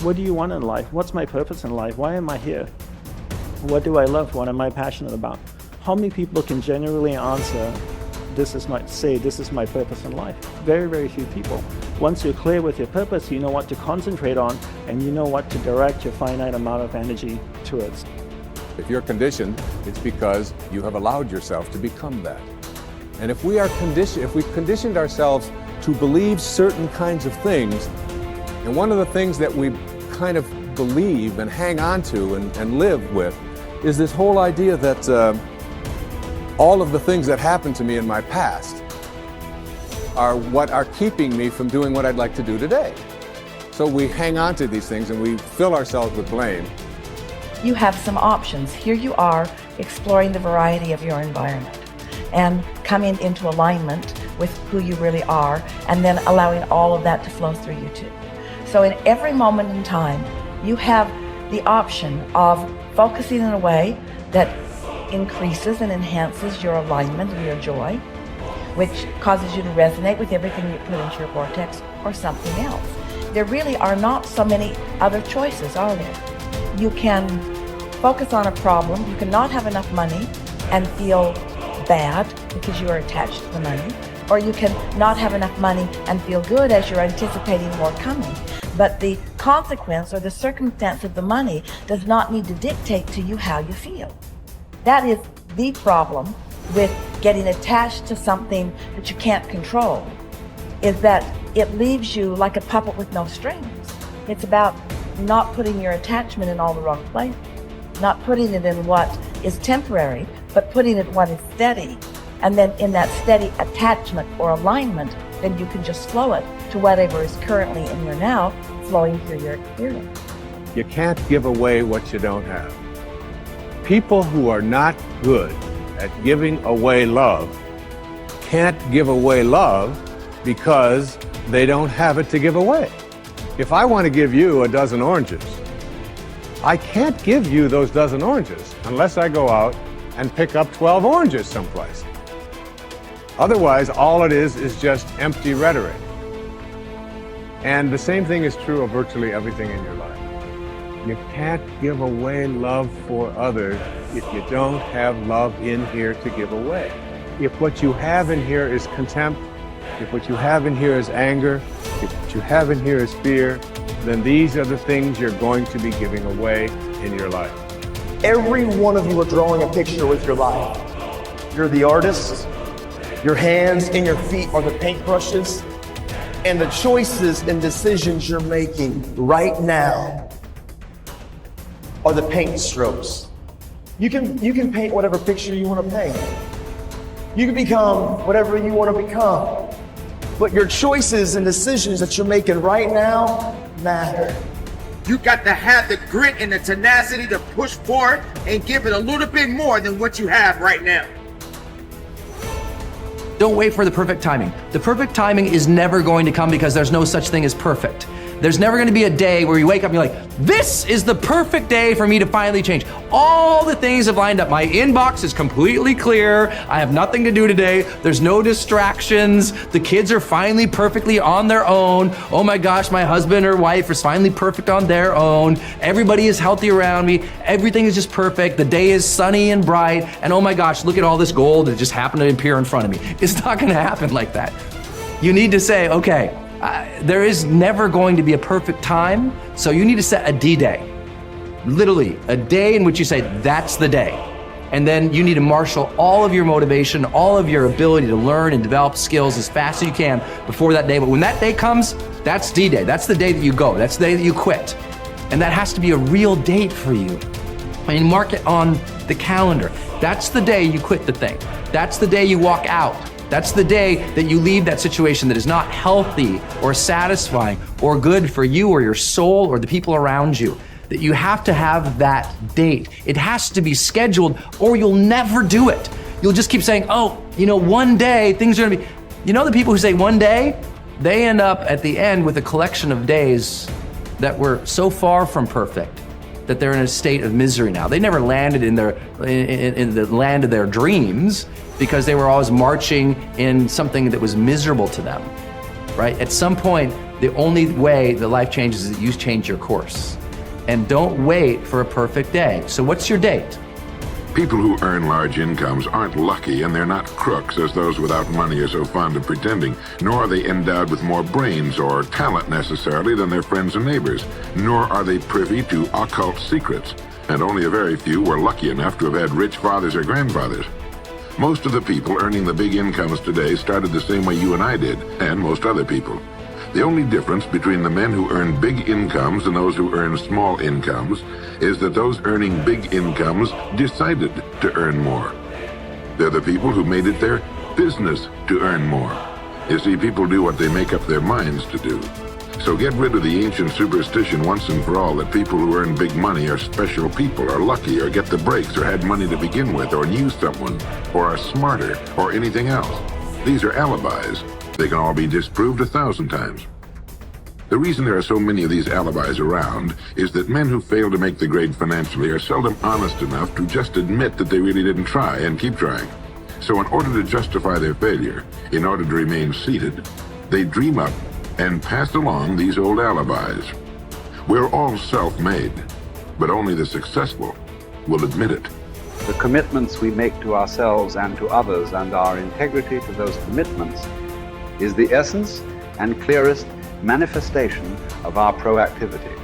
What do you want in life? What's my purpose in life? Why am I here? What do I love? What am I passionate about? How many people can genuinely answer, this is my purpose in life? Very, very few people. Once you're clear with your purpose, you know what to concentrate on, and you know what to direct your finite amount of energy towards. If you're conditioned, it's because you have allowed yourself to become that. And if we've conditioned ourselves to believe certain kinds of things, and one of the things that we kind of believe and hang on to and live with is this whole idea that all of the things that happened to me in my past are what are keeping me from doing what I'd like to do today. So we hang on to these things and we fill ourselves with blame. You have some options. Here you are exploring the variety of your environment and coming into alignment with who you really are, and then allowing all of that to flow through you too. So in every moment in time, you have the option of focusing in a way that increases and enhances your alignment and your joy, which causes you to resonate with everything you put into your vortex, or something else. There really are not so many other choices, are there? You can focus on a problem. You cannot have enough money and feel bad because you are attached to the money, or you can not have enough money and feel good as you're anticipating more coming. But the consequence or the circumstance of the money does not need to dictate to you how you feel. That is the problem with getting attached to something that you can't control, is that it leaves you like a puppet with no strings. It's about not putting your attachment in all the wrong places, not putting it in what is temporary, but putting it in what is steady. And then in that steady attachment or alignment, then you can just flow it to whatever is currently in your now, flowing through your experience. You can't give away what you don't have. People who are not good at giving away love can't give away love because they don't have it to give away. If I want to give you a dozen oranges, I can't give you those dozen oranges unless I go out and pick up 12 oranges someplace. Otherwise, all it is just empty rhetoric. And the same thing is true of virtually everything in your life. You can't give away love for others if you don't have love in here to give away. If what you have in here is contempt, if what you have in here is anger, if what you have in here is fear, then these are the things you're going to be giving away in your life. Every one of you are drawing a picture with your life. You're the artist. Your hands and your feet are the paintbrushes. And the choices and decisions you're making right now are the paint strokes. You can paint whatever picture you want to paint. You can become whatever you want to become. But your choices and decisions that you're making right now matter. You got to have the grit and the tenacity to push forward and give it a little bit more than what you have right now. Don't wait for the perfect timing. The perfect timing is never going to come because there's no such thing as perfect. There's never going to be a day where you wake up and you're like, this is the perfect day for me to finally change. All the things have lined up. My inbox is completely clear. I have nothing to do today. There's no distractions. The kids are finally perfectly on their own. Oh my gosh, my husband or wife is finally perfect on their own. Everybody is healthy around me. Everything is just perfect. The day is sunny and bright. And oh my gosh, look at all this gold that just happened to appear in front of me. It's not going to happen like that. You need to say, okay, there is never going to be a perfect time, so you need to set a D-Day. Literally, a day in which you say, that's the day. And then you need to marshal all of your motivation, all of your ability to learn and develop skills as fast as you can before that day. But when that day comes, that's D-Day. That's the day that you go. That's the day that you quit. And that has to be a real date for you. I mean, mark it on the calendar. That's the day you quit the thing. That's the day you walk out. That's the day that you leave that situation that is not healthy or satisfying or good for you or your soul or the people around you. That you have to have that date. It has to be scheduled or you'll never do it. You'll just keep saying, oh, one day things are gonna be, the people who say one day, they end up at the end with a collection of days that were so far from perfect that they're in a state of misery now. They never landed in the land of their dreams because they were always marching in something that was miserable to them. right? At some point, the only way that life changes is that you change your course. And don't wait for a perfect day. So what's your date? People who earn large incomes aren't lucky, and they're not crooks as those without money are so fond of pretending, nor are they endowed with more brains or talent necessarily than their friends and neighbors, nor are they privy to occult secrets, and only a very few were lucky enough to have had rich fathers or grandfathers. Most of the people earning the big incomes today started the same way you and I did, and most other people. The only difference between the men who earn big incomes and those who earn small incomes is that those earning big incomes decided to earn more. They're the people who made it their business to earn more. You see, people do what they make up their minds to do. So get rid of the ancient superstition once and for all that people who earn big money are special people, are lucky, or get the breaks, or had money to begin with, or knew someone, or are smarter, or anything else. These are alibis. They can all be disproved 1,000 times. The reason there are so many of these alibis around is that men who fail to make the grade financially are seldom honest enough to just admit that they really didn't try and keep trying. So in order to justify their failure, in order to remain seated, they dream up and pass along these old alibis. We're all self-made, but only the successful will admit it. The commitments we make to ourselves and to others, and our integrity to those commitments, is the essence and clearest manifestation of our proactivity.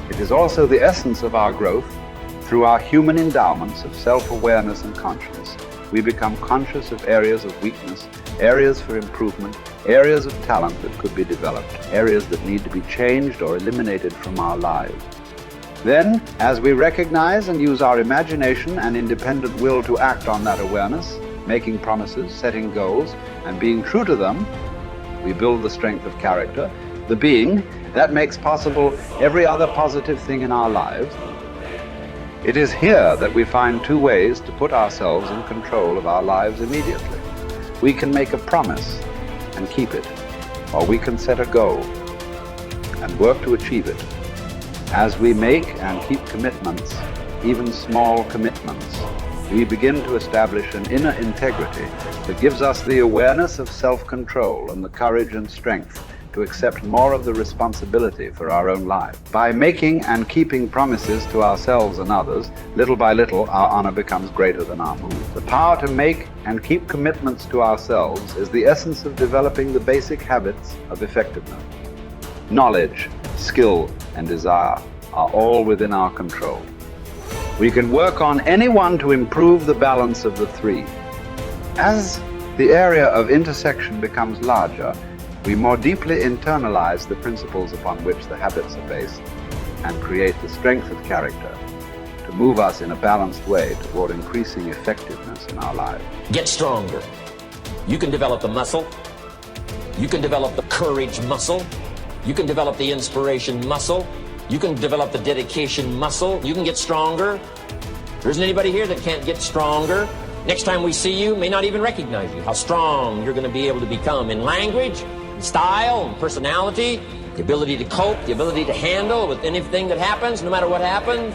It is also the essence of our growth through our human endowments of self-awareness and conscience. We become conscious of areas of weakness, areas for improvement, areas of talent that could be developed, areas that need to be changed or eliminated from our lives. Then, as we recognize and use our imagination and independent will to act on that awareness, making promises, setting goals, and being true to them, we build the strength of character, the being that makes possible every other positive thing in our lives. It is here that we find two ways to put ourselves in control of our lives immediately. We can make a promise and keep it, or we can set a goal and work to achieve it. As we make and keep commitments, even small commitments, we begin to establish an inner integrity that gives us the awareness of self-control and the courage and strength to accept more of the responsibility for our own life. By making and keeping promises to ourselves and others, little by little, our honor becomes greater than our mood. The power to make and keep commitments to ourselves is the essence of developing the basic habits of effectiveness. Knowledge, skill, and desire are all within our control. We can work on any one to improve the balance of the three. As the area of intersection becomes larger, we more deeply internalize the principles upon which the habits are based and create the strength of character to move us in a balanced way toward increasing effectiveness in our lives. Get stronger. You can develop the muscle. You can develop the courage muscle. You can develop the inspiration muscle. You can develop the dedication muscle. You can get stronger. There isn't anybody here that can't get stronger. Next time we see you, may not even recognize you. How strong you're going to be able to become in language, in style, and personality, the ability to cope, the ability to handle with anything that happens, no matter what happens.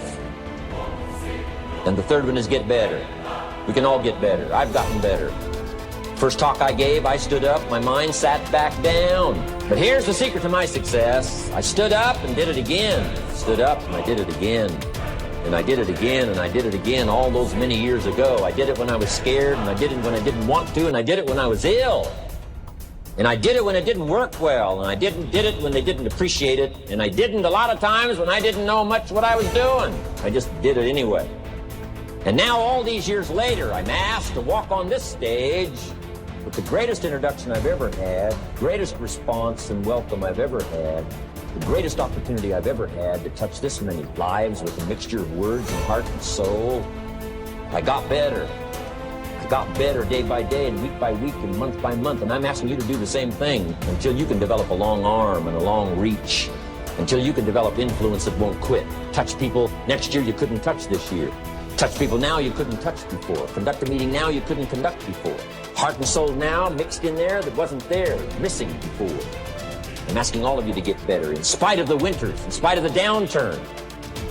And the third one is get better. We can all get better. I've gotten better. First talk I gave, I stood up, my mind sat back down. But here's the secret to my success. I stood up and did it again. Stood up and I did it again. And I did it again, and I did it again all those many years ago. I did it when I was scared, and I did it when I didn't want to, and I did it when I was ill. And I did it when it didn't work well, and I did it when they didn't appreciate it, and I didn't a lot of times when I didn't know much what I was doing. I just did it anyway. And now all these years later, I'm asked to walk on this stage with the greatest introduction I've ever had, greatest response and welcome I've ever had, the greatest opportunity I've ever had to touch this many lives with a mixture of words and heart and soul. I got better. I got better day by day and week by week and month by month, and I'm asking you to do the same thing until you can develop a long arm and a long reach, until you can develop influence that won't quit. Touch people next year you couldn't touch this year. Touch people now you couldn't touch before. Conduct a meeting now you couldn't conduct before. Heart and soul now mixed in there that wasn't there, missing before. I'm asking all of you to get better in spite of the winters, in spite of the downturn,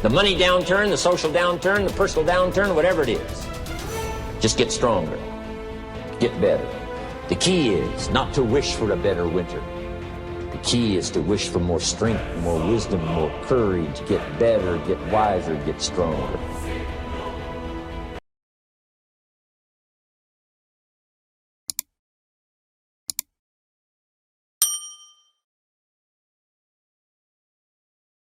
the money downturn, the social downturn, the personal downturn, whatever it is. Just get stronger. Get better. The key is not to wish for a better winter. The key is to wish for more strength, more wisdom, more courage, get better, get wiser, get stronger.